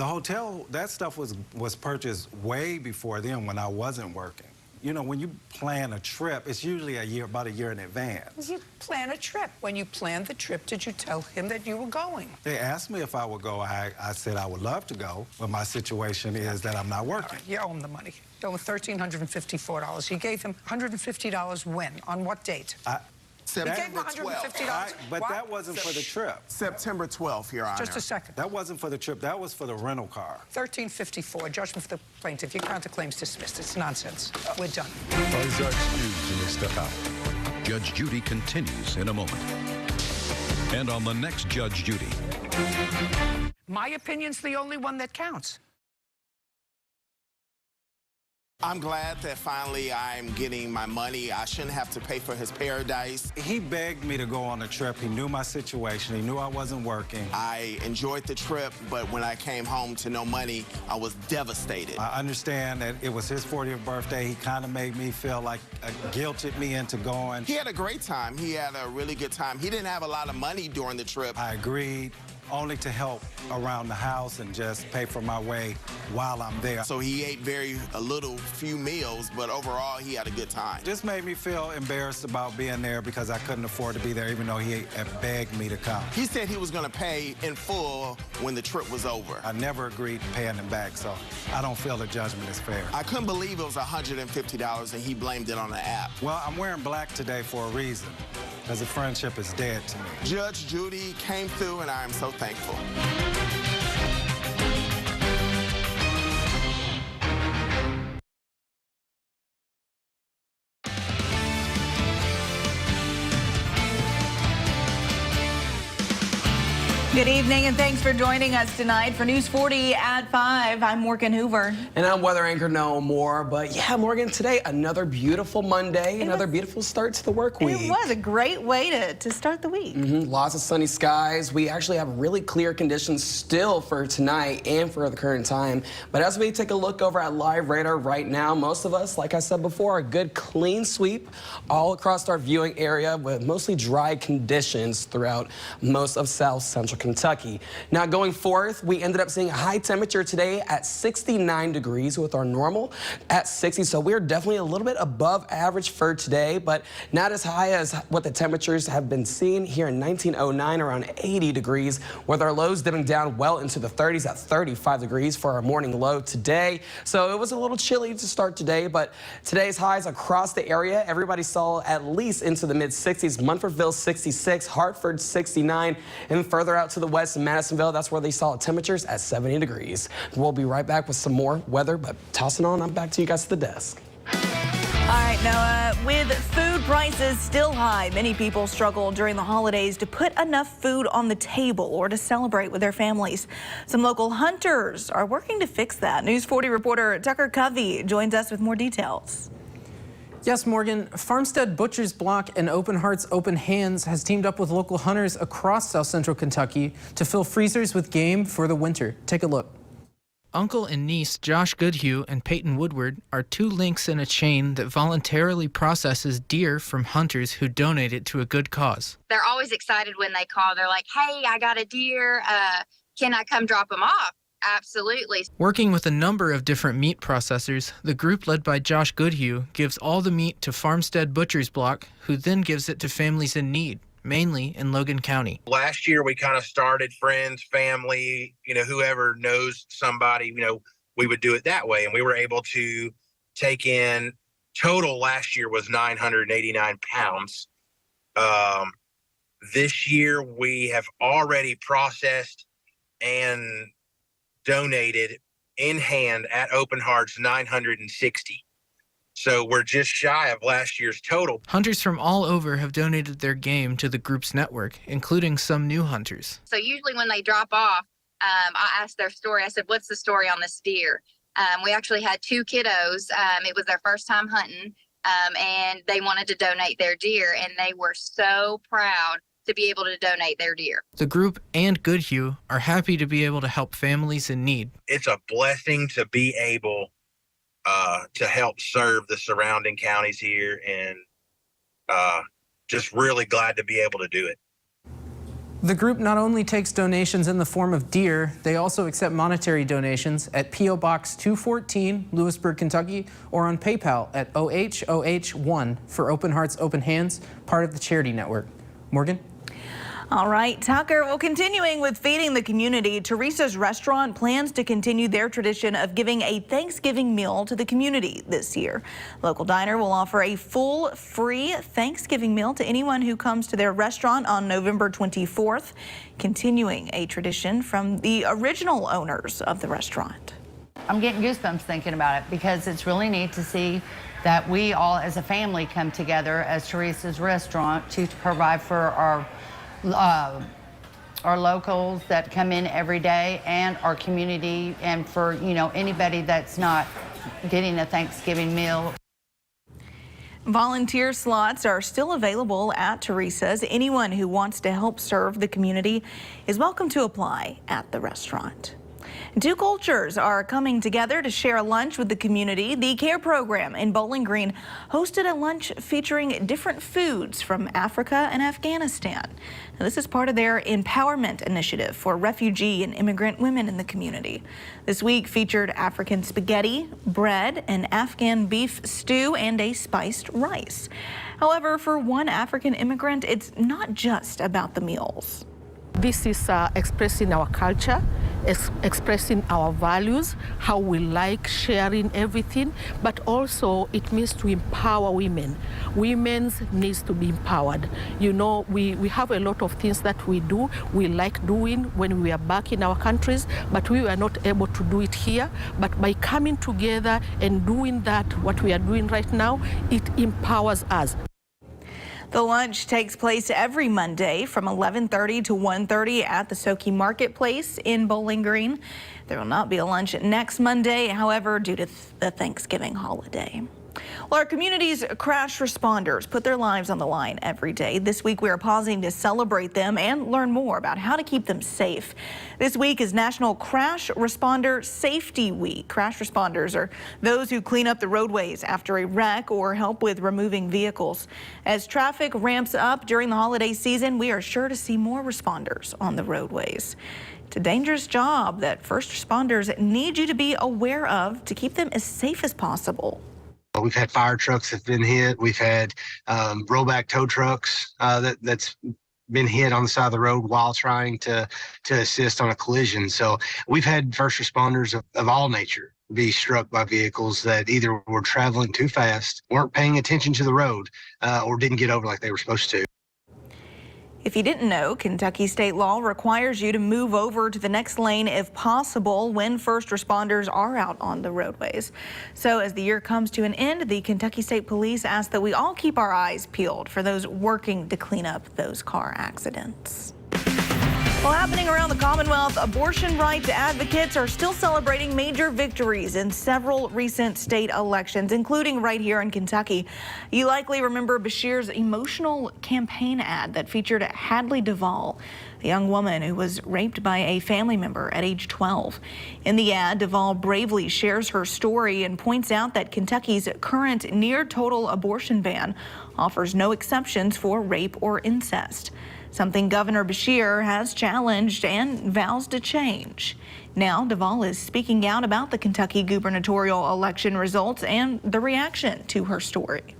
The hotel, that stuff was purchased way before then when I wasn't working. You know, when you plan a trip, it's usually about a year in advance. You plan a trip. When you planned the trip, did you tell him that you were going? They asked me if I would go. I said I would love to go, but my situation is that I'm not working. You owe him the money. You owe him $1,354. You gave him $150 when? On what date? September 12th. But that wasn't for the trip. September 12th, Your Honor. Just a second. That wasn't for the trip. That was for the rental car. $1,354, judgment for the plaintiff. Your counterclaim's dismissed. It's nonsense. We're done. Funds are excused and they step out. Judge Judy continues in a moment. And on the next Judge Judy. My opinion's the only one that counts. I'm glad that finally I'm getting my money. I shouldn't have to pay for his paradise. He begged me to go on the trip. He knew my situation. He knew I wasn't working. I enjoyed the trip, but when I came home to no money, I was devastated. I understand that it was his 40th birthday. He kind of made me feel like guilted me into going. He had a great time. He had a really good time. He didn't have a lot of money during the trip. I agreed only to help around the house and just pay for my way while I'm there. So he ate few meals, but overall he had a good time. Just made me feel embarrassed about being there because I couldn't afford to be there, even though he had begged me to come. He said he was going to pay in full when the trip was over. I never agreed to paying him back, so I don't feel the judgment is fair. I couldn't believe it was $150 and he blamed it on the app. Well, I'm wearing black today for a reason, because the friendship is dead to me. Judge Judy came through and I am so thankful. Good evening, and thanks for joining us tonight for News 40 at 5. I'm Morgan Hoover. And I'm weather anchor Noah Moore. But yeah, Morgan, today another beautiful Monday, another beautiful start to the work week. It was a great way to start the week. Lots of sunny skies. We actually have really clear conditions still for tonight and for the current time. But as we take a look over at live radar right now, most of us, like I said before, a good clean sweep all across our viewing area with mostly dry conditions throughout most of South Central Kentucky. Now going forth, we ended up seeing a high temperature today at 69 degrees with our normal at 60. So we're definitely a little bit above average for today, but not as high as what the temperatures have been seen here in 1909, around 80 degrees, with our lows dipping down well into the 30s at 35 degrees for our morning low today. So it was a little chilly to start today, but today's highs across the area, everybody saw at least into the mid 60s. Munfordville 66, Hartford 69, and further out to the west in Madisonville, that's where they saw temperatures at 70 degrees. We'll be right back with some more weather, but tossing on, I'm back to you guys at the desk. All right, Noah, with food prices still high, many people struggle during the holidays to put enough food on the table or to celebrate with their families. Some local hunters are working to fix that. News 40 reporter Tucker Covey joins us with more details. Yes, Morgan, Farmstead Butcher's Block and Open Hearts Open Hands has teamed up with local hunters across South Central Kentucky to fill freezers with game for the winter. Take a look. Uncle and niece Josh Goodhue and Peyton Woodward are two links in a chain that voluntarily processes deer from hunters who donate it to a good cause. They're always excited when they call. They're like, hey, I got a deer. Can I come drop them off? Absolutely. Working with a number of different meat processors, the group led by Josh Goodhue gives all the meat to Farmstead Butcher's Block, who then gives it to families in need, mainly in Logan County. Last year, we kind of started friends, family, whoever knows somebody, we would do it that way. And we were able to take in, total last year was 989 pounds. This year, we have already processed and donated in hand at Open Hearts 960. So we're just shy of last year's total. Hunters from all over have donated their game to the group's network, including some new hunters. So usually when they drop off, I ask their story. I said, what's the story on this deer? We actually had two kiddos. It was their first time hunting, and they wanted to donate their deer, and they were so proud to be able to donate their deer. The group and Goodhue are happy to be able to help families in need. It's a blessing to be able to help serve the surrounding counties here, and just really glad to be able to do it. The group not only takes donations in the form of deer, they also accept monetary donations at P.O. Box 214, Lewisburg, Kentucky, or on PayPal at OHOH1 for Open Hearts, Open Hands, part of the charity network. Morgan? All right, Tucker. Well, continuing with feeding the community, Teresa's restaurant plans to continue their tradition of giving a Thanksgiving meal to the community this year. Local diner will offer a full free Thanksgiving meal to anyone who comes to their restaurant on November 24th, continuing a tradition from the original owners of the restaurant. I'm getting goosebumps thinking about it because it's really neat to see that we all as a family come together as Teresa's restaurant to provide for our locals that come in every day and our community, and for anybody that's not getting a Thanksgiving meal. Volunteer slots are still available at Teresa's. Anyone who wants to help serve the community is welcome to apply at the restaurant. Two cultures are coming together to share a lunch with the community. The CARE program in Bowling Green hosted a lunch featuring different foods from Africa and Afghanistan. Now, this is part of their empowerment initiative for refugee and immigrant women in the community. This week featured African spaghetti, bread, an Afghan beef stew, and a spiced rice. However, for one African immigrant, it's not just about the meals. This is expressing our culture, expressing our values, how we like sharing everything, but also it means to empower women. Women needs to be empowered. You know, we have a lot of things that we do, we like doing when we are back in our countries, but we were not able to do it here. But by coming together and doing that, what we are doing right now, it empowers us. The lunch takes place every Monday from 11:30 to 1:30 at the Soki Marketplace in Bowling Green. There will not be a lunch next Monday, however, due to the Thanksgiving holiday. Well, our community's crash responders put their lives on the line every day. This week, we are pausing to celebrate them and learn more about how to keep them safe. This week is National Crash Responder Safety Week. Crash responders are those who clean up the roadways after a wreck or help with removing vehicles. As traffic ramps up during the holiday season, we are sure to see more responders on the roadways. It's a dangerous job that first responders need you to be aware of to keep them as safe as possible. We've had fire trucks that've been hit. We've had rollback tow trucks that's been hit on the side of the road while trying to assist on a collision. So we've had first responders of all nature be struck by vehicles that either were traveling too fast, weren't paying attention to the road, or didn't get over like they were supposed to. If you didn't know, Kentucky state law requires you to move over to the next lane if possible when first responders are out on the roadways. So as the year comes to an end, the Kentucky State Police ask that we all keep our eyes peeled for those working to clean up those car accidents. Well, happening around the Commonwealth, abortion rights advocates are still celebrating major victories in several recent state elections, including right here in Kentucky. You likely remember Bashir's emotional campaign ad that featured Hadley Duvall, the young woman who was raped by a family member at age 12. In the ad, Duvall bravely shares her story and points out that Kentucky's current near-total abortion ban offers no exceptions for rape or incest, something Governor Bashir has challenged and vows to change. Now, Duvall is speaking out about the Kentucky gubernatorial election results and the reaction to her story.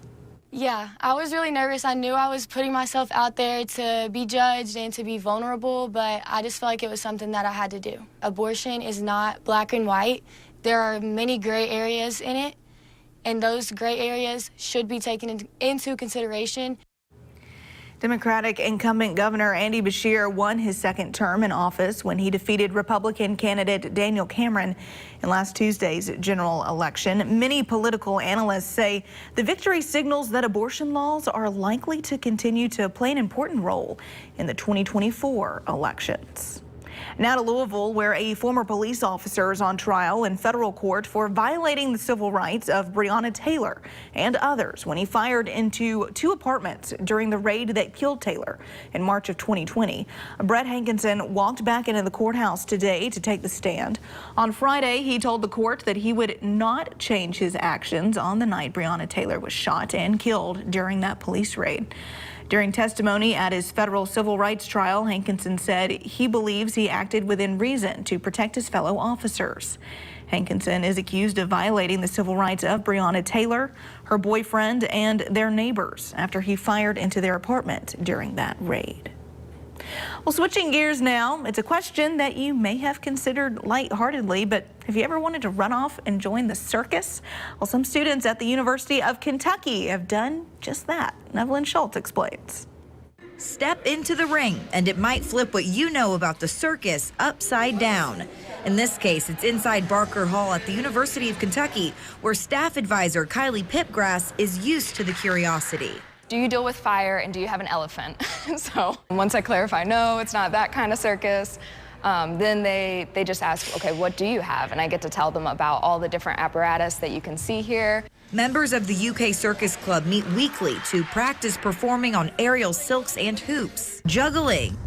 Yeah, I was really nervous. I knew I was putting myself out there to be judged and to be vulnerable, but I just felt like it was something that I had to do. Abortion is not black and white. There are many gray areas in it, and those gray areas should be taken into consideration. Democratic incumbent Governor Andy Bashir won his second term in office when he defeated Republican candidate Daniel Cameron in last Tuesday's general election. Many political analysts say the victory signals that abortion laws are likely to continue to play an important role in the 2024 elections. Now to Louisville, where a former police officer is on trial in federal court for violating the civil rights of Breonna Taylor and others when he fired into two apartments during the raid that killed Taylor in March of 2020. Brett Hankinson walked back into the courthouse today to take the stand. On Friday, he told the court that he would not change his actions on the night Breonna Taylor was shot and killed during that police raid. During testimony at his federal civil rights trial, Hankinson said he believes he acted within reason to protect his fellow officers. Hankinson is accused of violating the civil rights of Breonna Taylor, her boyfriend, and their neighbors after he fired into their apartment during that raid. Well, switching gears now, it's a question that you may have considered lightheartedly, but have you ever wanted to run off and join the circus? Well, some students at the University of Kentucky have done just that. Evelyn Schultz explains. Step into the ring, and it might flip what you know about the circus upside down. In this case, it's inside Barker Hall at the University of Kentucky, where staff advisor Kylie Pipgrass is used to the curiosity. Do you deal with fire and do you have an elephant? So once I clarify, no, it's not that kind of circus, then they just ask, okay, what do you have? And I get to tell them about all the different apparatus that you can see here. Members of the UK Circus Club meet weekly to practice performing on aerial silks and hoops, juggling,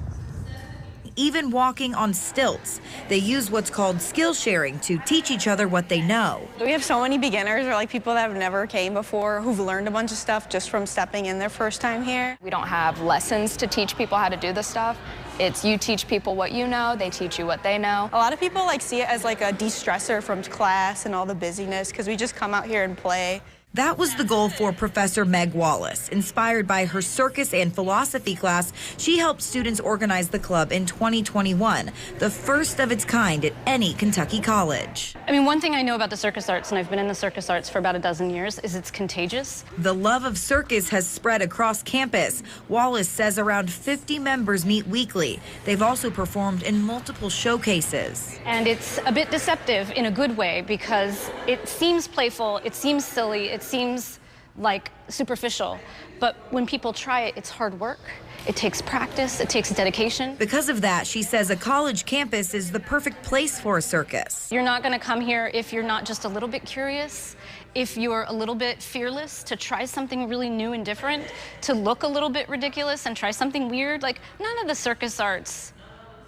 even walking on stilts. They use what's called skill sharing to teach each other what they know. We have so many beginners, or like people that have never came before, who've learned a bunch of stuff just from stepping in their first time here. We don't have lessons to teach people how to do this stuff. It's you teach people what you know, they teach you what they know. A lot of people see it as like a de-stressor from class and all the busyness, because we just come out here and play. That was the goal for Professor Meg Wallace. Inspired by her circus and philosophy class, she helped students organize the club in 2021, the first of its kind at any Kentucky college. I mean, one thing I know about the circus arts, and I've been in the circus arts for about a dozen years, is it's contagious. The love of circus has spread across campus. Wallace says around 50 members meet weekly. They've also performed in multiple showcases. And it's a bit deceptive in a good way, because it seems playful, it seems silly, it seems like superficial, but when people try it, it's hard work. It takes practice, it takes dedication. Because of that, she says a college campus is the perfect place for a circus. You're not gonna come here if you're not just a little bit curious, if you're a little bit fearless to try something really new and different, to look a little bit ridiculous and try something weird. Like, none of the circus arts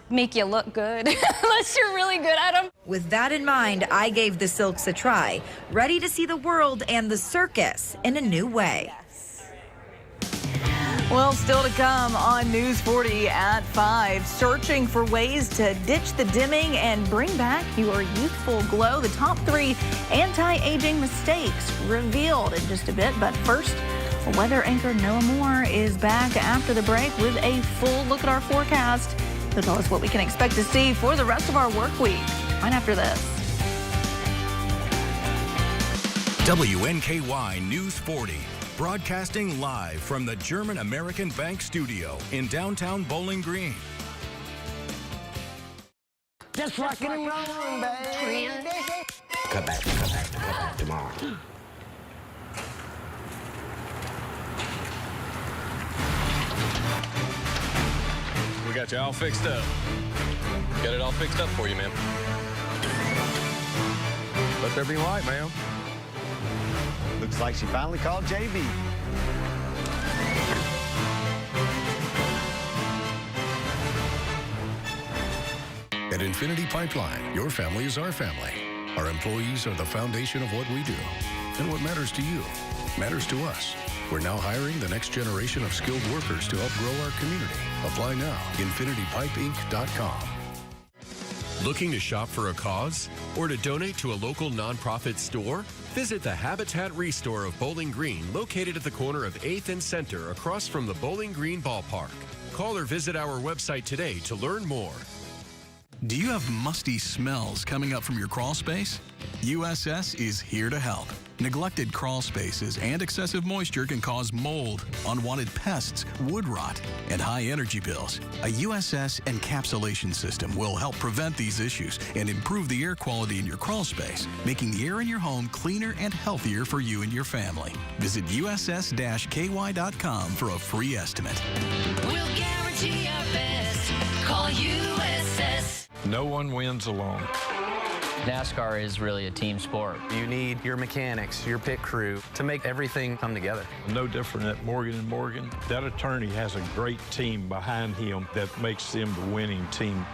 make you look good unless you're really good at them. With that in mind, I gave the silks a try, ready to see the world and the circus in a new way. Well, still to come on News 40 at 5, searching for ways to ditch the dimming and bring back your youthful glow. The top 3 anti-aging mistakes revealed in just a bit. But first, weather anchor Noah Moore is back after the break with a full look at our forecast. He'll tell us what we can expect to see for the rest of our work week right after this. WNKY News 40, broadcasting live from the German American Bank studio in downtown Bowling Green. Just rockin' and rollin', baby. Cut back tomorrow. We got you all fixed up. Got it all fixed up for you, ma'am. Let there be light, ma'am. Looks like she finally called JB. At Infinity Pipeline, your family is our family. Our employees are the foundation of what we do. And what matters to you matters to us. We're now hiring the next generation of skilled workers to help grow our community. Apply now. InfinityPipeInc.com. Looking to shop for a cause or to donate to a local nonprofit store? Visit the Habitat Restore of Bowling Green, located at the corner of 8th and Center across from the Bowling Green Ballpark. Call or visit our website today to learn more. Do you have musty smells coming up from your crawl space? USS is here to help. Neglected crawl spaces and excessive moisture can cause mold, unwanted pests, wood rot, and high energy bills. A USS encapsulation system will help prevent these issues and improve the air quality in your crawl space, making the air in your home cleaner and healthier for you and your family. Visit USS-KY.com for a free estimate. We'll guarantee our best. Call USS. No one wins alone. NASCAR is really a team sport. You need your mechanics, your pit crew to make everything come together. No different at Morgan & Morgan. That attorney has a great team behind him that makes them the winning team.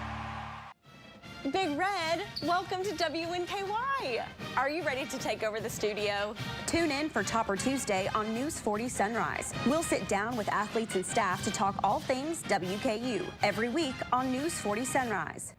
Big Red Ed. Welcome to WNKY. Are you ready to take over the studio? Tune in for Topper Tuesday on News 40 Sunrise. We'll sit down with athletes and staff to talk all things WKU every week on News 40 Sunrise.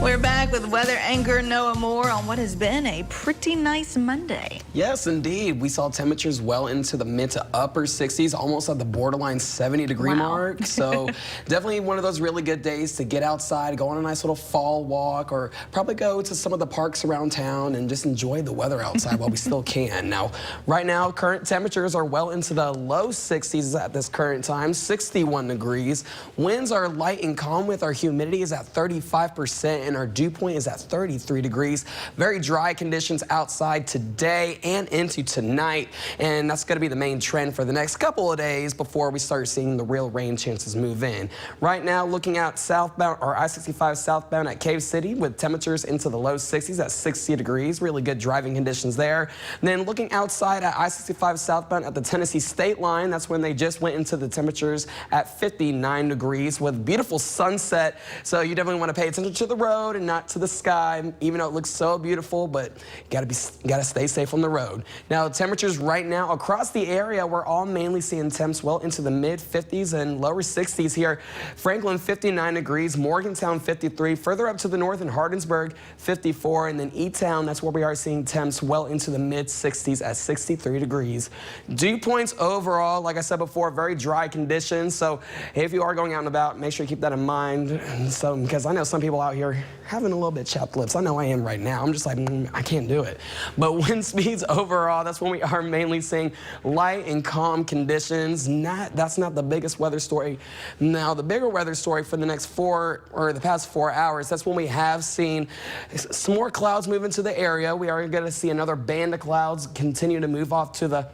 We're back with weather anchor Noah Moore on what has been a pretty nice Monday. Yes, indeed. We saw temperatures well into the mid to upper 60s, almost at the borderline 70-degree mark. So definitely one of those really good days to get outside, go on a nice little fall walk, or probably go to some of the parks around town and just enjoy the weather outside while we still can. Now, right now, current temperatures are well into the low 60s at this current time, 61 degrees. Winds are light and calm with our humidity is at 35%. And our dew point is at 33 degrees. Very dry conditions outside today and into tonight. And that's going to be the main trend for the next couple of days before we start seeing the real rain chances move in. Right now, looking at southbound or I-65 southbound at Cave City with temperatures into the low 60s at 60 degrees. Really good driving conditions there. And then looking outside at I-65 southbound at the Tennessee state line, that's when they just went into the temperatures at 59 degrees with beautiful sunset. So you definitely want to pay attention to the road and not to the sky, even though it looks so beautiful, but gotta stay safe on the road. Now, temperatures right now across the area, we're all mainly seeing temps well into the mid 50s and lower 60s here. Franklin 59 degrees, Morgantown 53, further up to the north in Hardinsburg 54, and then E-Town, that's where we are seeing temps well into the mid 60s at 63 degrees. Dew points overall, like I said before, very dry conditions. So if you are going out and about, make sure you keep that in mind. So, because I know some people out here having a little bit chapped lips. I know I am right now. I'm just like, I can't do it. But wind speeds overall, that's when we are mainly seeing light and calm conditions. That's not the biggest weather story. Now, the bigger weather story for the next the past 4 hours, that's when we have seen some more clouds move into the area. We are going to see another band of clouds continue to move off to the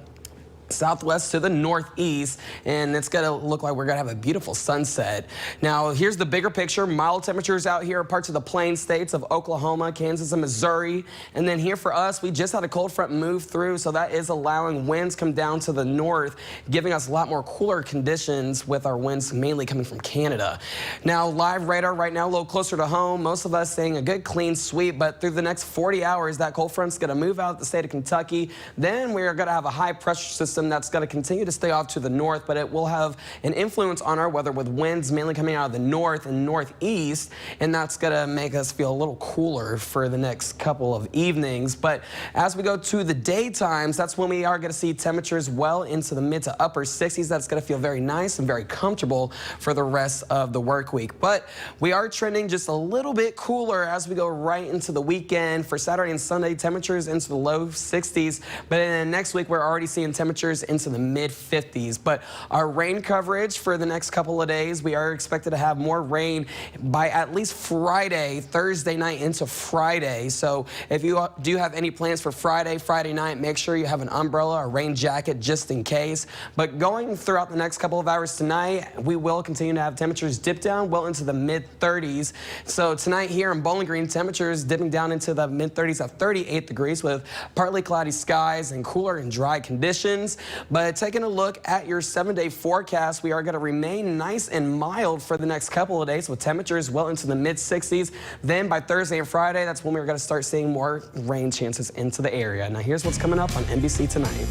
southwest to the northeast, and it's going to look like we're going to have a beautiful sunset. Now, here's the bigger picture. Mild temperatures out here, parts of the plain states of Oklahoma, Kansas, and Missouri. And then here for us, we just had a cold front move through, so that is allowing winds come down to the north, giving us a lot more cooler conditions with our winds mainly coming from Canada. Now, live radar right now, a little closer to home. Most of us saying a good clean sweep, but through the next 40 hours, that cold front's going to move out the state of Kentucky. Then we're going to have a high pressure system that's going to continue to stay off to the north, but it will have an influence on our weather with winds mainly coming out of the north and northeast, and that's going to make us feel a little cooler for the next couple of evenings. But as we go to the daytimes, that's when we are going to see temperatures well into the mid to upper 60s. That's going to feel very nice and very comfortable for the rest of the work week. But we are trending just a little bit cooler as we go right into the weekend. For Saturday and Sunday, temperatures into the low 60s, but then next week we're already seeing temperatures into the mid 50s. But our rain coverage for the next couple of days, we are expected to have more rain by at least Friday, Thursday night into Friday. So if you do have any plans for Friday night, make sure you have an umbrella or rain jacket just in case. But going throughout the next couple of hours tonight, we will continue to have temperatures dip down well into the mid 30s. So tonight here in Bowling Green, temperatures dipping down into the mid 30s at 38 degrees with partly cloudy skies and cooler and dry conditions. But taking a look at your 7-day forecast, we are going to remain nice and mild for the next couple of days with temperatures well into the mid 60s. Then by Thursday and Friday, that's when we're going to start seeing more rain chances into the area. Now here's what's coming up on NBC Tonight.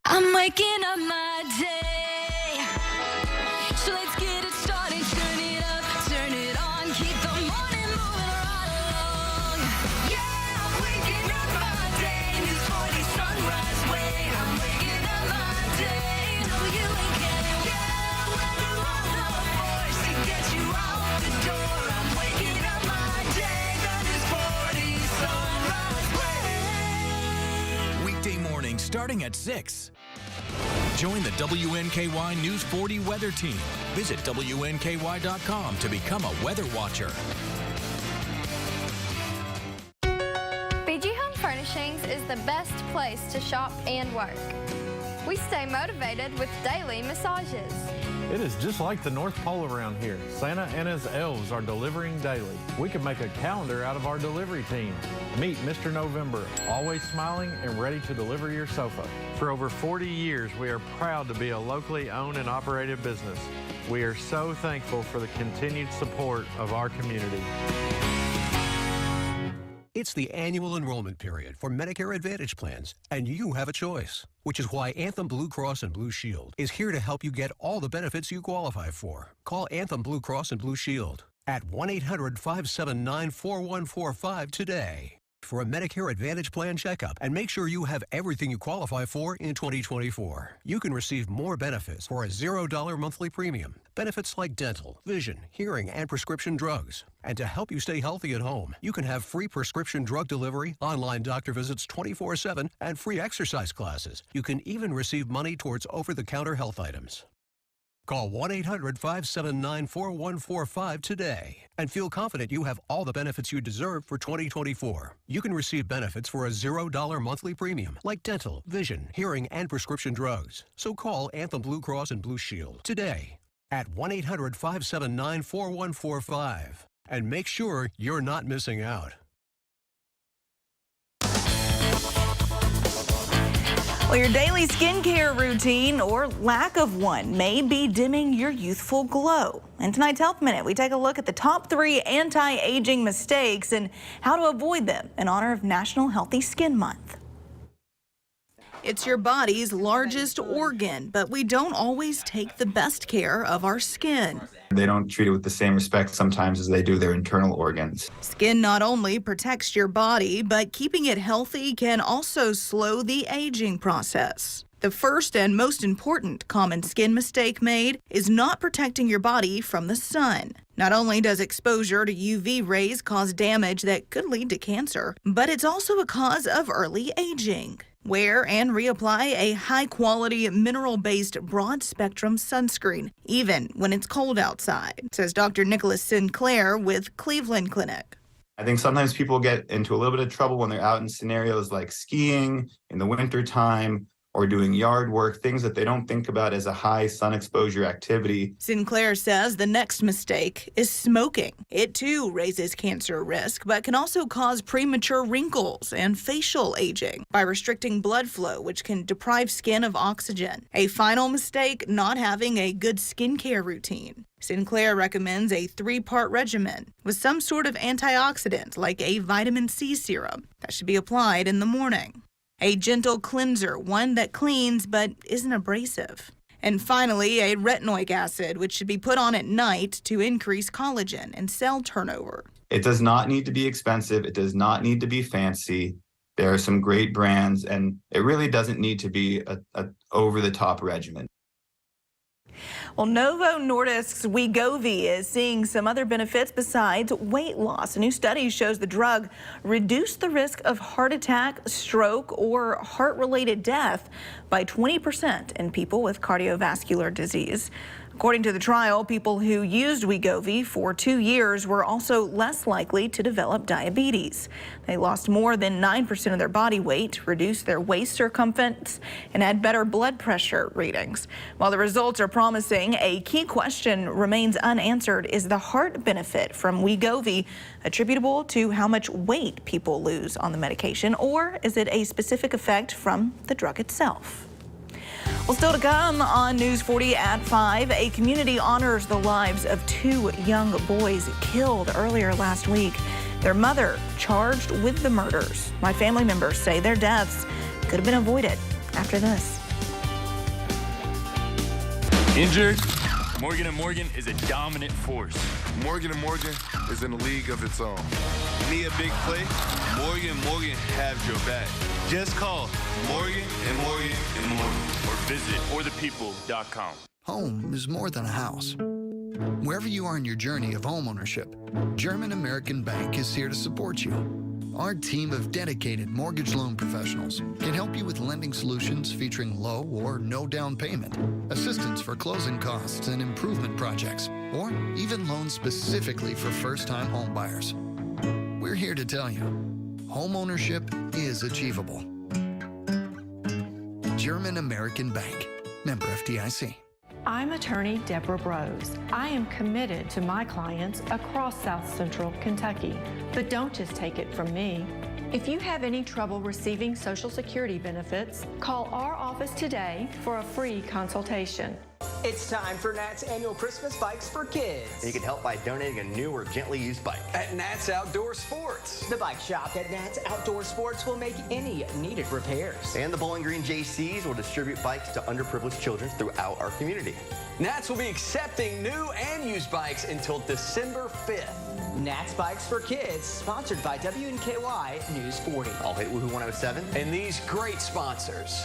I'm waking up my day, so let's get it started. Turn it up, turn it on, keep the morning moving right along. Yeah, I'm waking up my day, News 40 Sunrise way. I'm waking up my day, WNKY. Yeah, we're on the force to get you out the door. I'm waking up my day, the News 40 Sunrise way. Weekday morning starting at 6. Join the WNKY News 40 weather team. Visit WNKY.com to become a weather watcher. BG Home Furnishings is the best place to shop and work. We stay motivated with daily massages. It is just like the North Pole around here. Santa and his elves are delivering daily. We can make a calendar out of our delivery team. Meet Mr. November, always smiling and ready to deliver your sofa. For over 40 years, we are proud to be a locally owned and operated business. We are so thankful for the continued support of our community. It's the annual enrollment period for Medicare Advantage plans, and you have a choice, which is why Anthem Blue Cross and Blue Shield is here to help you get all the benefits you qualify for. Call Anthem Blue Cross and Blue Shield at 1-800-579-4145 today for a Medicare Advantage plan checkup and make sure you have everything you qualify for in 2024. You can receive more benefits for a $0 monthly premium. Benefits like dental, vision, hearing, and prescription drugs. And to help you stay healthy at home, you can have free prescription drug delivery, online doctor visits 24/7, and free exercise classes. You can even receive money towards over-the-counter health items. Call 1-800-579-4145 today and feel confident you have all the benefits you deserve for 2024. You can receive benefits for a $0 monthly premium like dental, vision, hearing, and prescription drugs. So call Anthem Blue Cross and Blue Shield today at 1-800-579-4145 and make sure you're not missing out. Well, your daily skincare routine or lack of one may be dimming your youthful glow. In tonight's Health Minute, we take a look at the top 3 anti-aging mistakes and how to avoid them in honor of National Healthy Skin Month. It's your body's largest organ, but we don't always take the best care of our skin. They don't treat it with the same respect sometimes as they do their internal organs. Skin not only protects your body, but keeping it healthy can also slow the aging process. The first and most important common skin mistake made is not protecting your body from the sun. Not only does exposure to UV rays cause damage that could lead to cancer, but it's also a cause of early aging. Wear and reapply a high-quality, mineral-based, broad-spectrum sunscreen, even when it's cold outside, says Dr. Nicholas Sinclair with Cleveland Clinic. I think sometimes people get into a little bit of trouble when they're out in scenarios like skiing in the wintertime or doing yard work, things that they don't think about as a high sun exposure activity. Sinclair says the next mistake is smoking. It too raises cancer risk, but can also cause premature wrinkles and facial aging by restricting blood flow, which can deprive skin of oxygen. A final mistake, not having a good skincare routine. Sinclair recommends a 3-part regimen with some sort of antioxidant like a vitamin C serum that should be applied in the morning. A gentle cleanser, one that cleans but isn't abrasive. And finally, a retinoic acid, which should be put on at night to increase collagen and cell turnover. It does not need to be expensive. It does not need to be fancy. There are some great brands, and it really doesn't need to be a over-the-top regimen. Well, Novo Nordisk's Wegovy is seeing some other benefits besides weight loss. A new study shows the drug reduced the risk of heart attack, stroke, or heart-related death by 20% in people with cardiovascular disease. According to the trial, people who used Wegovy for 2 years were also less likely to develop diabetes. They lost more than 9% of their body weight, reduced their waist circumference, and had better blood pressure readings. While the results are promising, a key question remains unanswered. Is the heart benefit from Wegovy attributable to how much weight people lose on the medication, or is it a specific effect from the drug itself? Well, still to come on News 40 at 5, a community honors the lives of 2 young boys killed earlier last week. Their mother charged with the murders. My family members say their deaths could have been avoided. After this. Injured? Morgan & Morgan is a dominant force. Morgan & Morgan is in a league of its own. Need a big play? Morgan & Morgan has your back. Just call Morgan & Morgan & Morgan or visit forthepeople.com. Home is more than a house. Wherever you are in your journey of homeownership, German American Bank is here to support you. Our team of dedicated mortgage loan professionals can help you with lending solutions featuring low or no down payment, assistance for closing costs and improvement projects, or even loans specifically for first-time home buyers. We're here to tell you, homeownership is achievable. German American Bank, member FDIC. I'm attorney Deborah Brose. I am committed to my clients across South Central Kentucky. But don't just take it from me. If you have any trouble receiving Social Security benefits, call our office today for a free consultation. It's time for Nat's annual Christmas Bikes for Kids. And you can help by donating a new or gently used bike. At Nat's Outdoor Sports. The bike shop at Nat's Outdoor Sports will make any needed repairs. And the Bowling Green JCs will distribute bikes to underprivileged children throughout our community. Nat's will be accepting new and used bikes until December 5th. Nat's Bikes for Kids, sponsored by WNKY News 40. I'll hit Woohoo 107. And these great sponsors.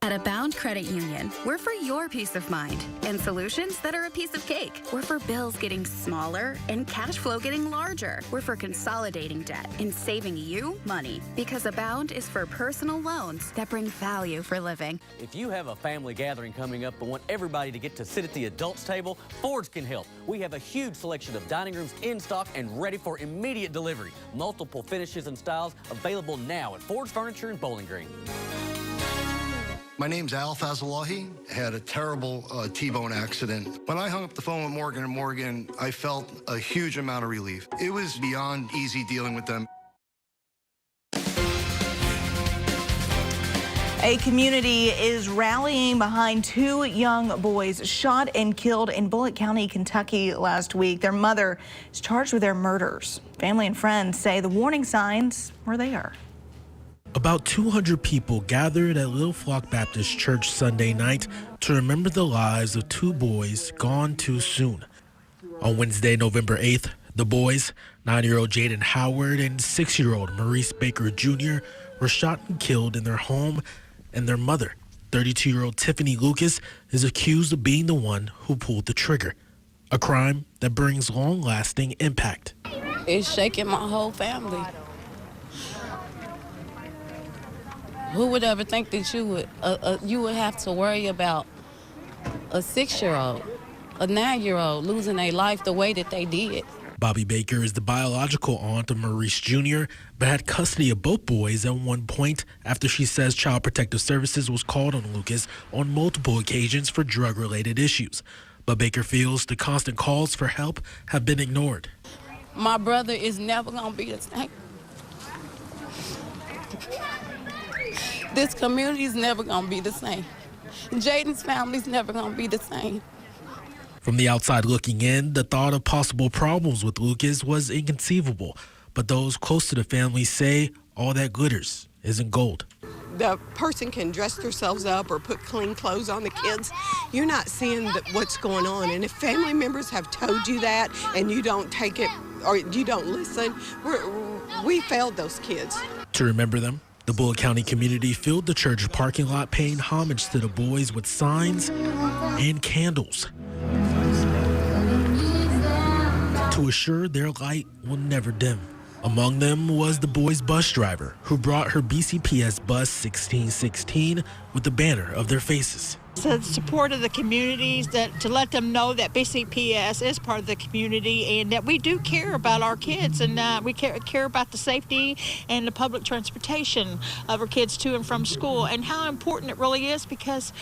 At Abound Credit Union, we're for your peace of mind and solutions that are a piece of cake. We're for bills getting smaller and cash flow getting larger. We're for consolidating debt and saving you money because Abound is for personal loans that bring value for living. If you have a family gathering coming up and want everybody to get to sit at the adults table, Ford's can help. We have a huge selection of dining rooms in stock and ready for immediate delivery. Multiple finishes and styles available now at Ford's Furniture in Bowling Green. My name's Al Fazalahi. Had a terrible T-bone accident. When I hung up the phone with Morgan & Morgan, I felt a huge amount of relief. It was beyond easy dealing with them. A community is rallying behind two young boys shot and killed in Bullitt County, Kentucky last week. Their mother is charged with their murders. Family and friends say the warning signs were there. About 200 people gathered at Little Flock Baptist Church Sunday night to remember the lives of two boys gone too soon. On Wednesday, November 8th, the boys, 9-year-old Jaden Howard and 6-year-old Maurice Baker Jr., were shot and killed in their home, and their mother, 32-year-old Tiffany Lucas, is accused of being the one who pulled the trigger, a crime that brings long-lasting impact. It's shaking my whole family. Who would ever think that you would have to worry about a 6-year-old, a 9-year-old losing their life the way that they did? Bobby Baker is the biological aunt of Maurice Jr., but had custody of both boys at one point after she says Child Protective Services was called on Lucas on multiple occasions for drug-related issues. But Baker feels the constant calls for help have been ignored. My brother is never going to be the same. This community is never going to be the same. Jaden's family is never going to be the same. From the outside looking in, the thought of possible problems with Lucas was inconceivable. But those close to the family say all that glitters isn't gold. The person can dress themselves up or put clean clothes on the kids. You're not seeing what's going on. And if family members have told you that and you don't take it or you don't listen, we failed those kids. To remember them, the Bullitt County community filled the church parking lot paying homage to the boys with signs and candles to assure their light will never dim. Among them was the boys' bus driver who brought her BCPS bus 1616 with the banner of their faces. The support of the communities, to let them know that BCPS is part of the community and that we do care about our kids and we care about the safety and the public transportation of our kids to and from school and how important it really is, because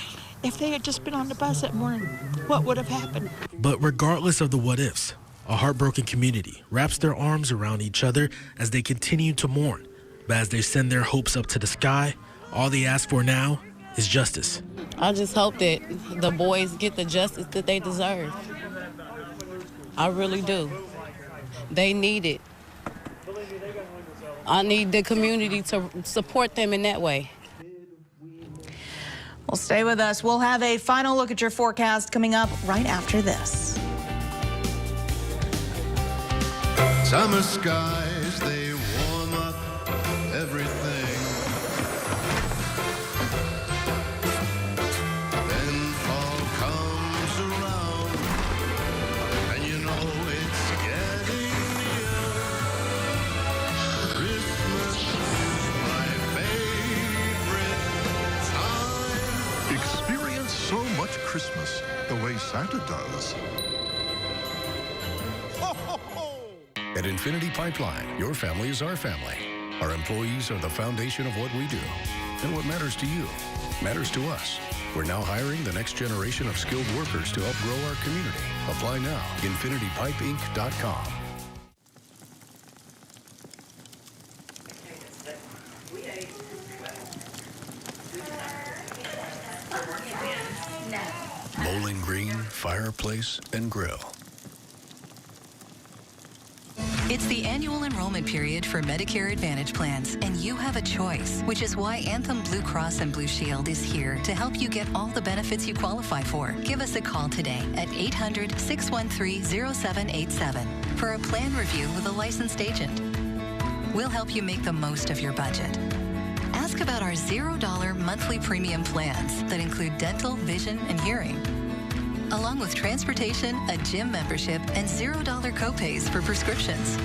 if they had just been on the bus that morning, what would have happened? But regardless of the what-ifs, a heartbroken community wraps their arms around each other as they continue to mourn. But as they send their hopes up to the sky, all they ask for now is justice. I just hope that the boys get the justice that they deserve. I really do. They need it. I need the community to support them in that way. Well, stay with us. We'll have a final look at your forecast coming up right after this. Summer skies, they warm up everything. Then fall comes around, and you know it's getting near. Christmas is my favorite time. Experience so much Christmas the way Santa does. At Infinity Pipeline, your family is our family. Our employees are the foundation of what we do. and what matters to you matters to us. We're now hiring the next generation of skilled workers to help grow our community. Apply now. InfinityPipeInc.com. Bowling Green Fireplace and Grill. It's the annual enrollment period for Medicare Advantage plans, and you have a choice, which is why Anthem Blue Cross and Blue Shield is here to help you get all the benefits you qualify for. Give us a call today at 800-613-0787 for a plan review with a licensed agent. We'll help you make the most of your budget. Ask about our $0 monthly premium plans that include dental, vision, and hearing, along with transportation, a gym membership, and $0 copays for prescriptions.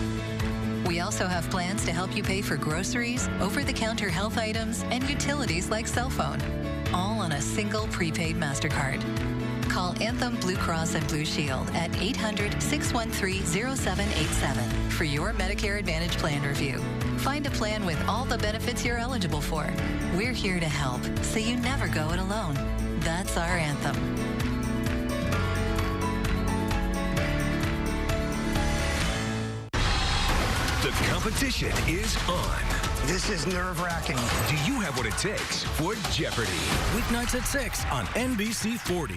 We also have plans to help you pay for groceries, over-the-counter health items, and utilities like cell phone, all on a single prepaid MasterCard. Call Anthem Blue Cross and Blue Shield at 800-613-0787 for your Medicare Advantage plan review. Find a plan with all the benefits you're eligible for. We're here to help, so you never go it alone. That's our Anthem. The competition is on. This is nerve-wracking. Do you have what it takes for Jeopardy? Weeknights at 6 on NBC 40.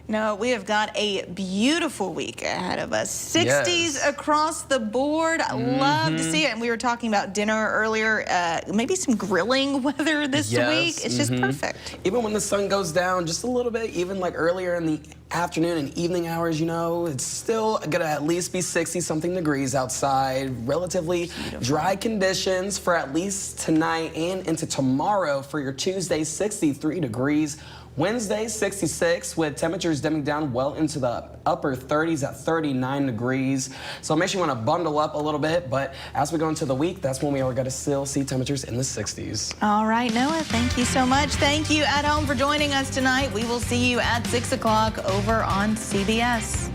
No, we have got a beautiful week ahead of us. 60s across the board. I love to see it. And we were talking about dinner earlier. Maybe some grilling weather this week. It's just perfect. Even when the sun goes down just a little bit, even like earlier in the afternoon and evening hours, you know, it's still gonna at least be 60-something degrees outside. Relatively dry conditions for at least tonight and into tomorrow. For your Tuesday, 63 degrees. Wednesday, 66, with temperatures dimming down well into the upper 30s at 39 degrees. So make sure you want to bundle up a little bit, but as we go into the week, that's when we are going to still see temperatures in the 60s. All right, Noah, thank you so much. Thank you at home for joining us tonight. We will see you at 6 o'clock over on CBS.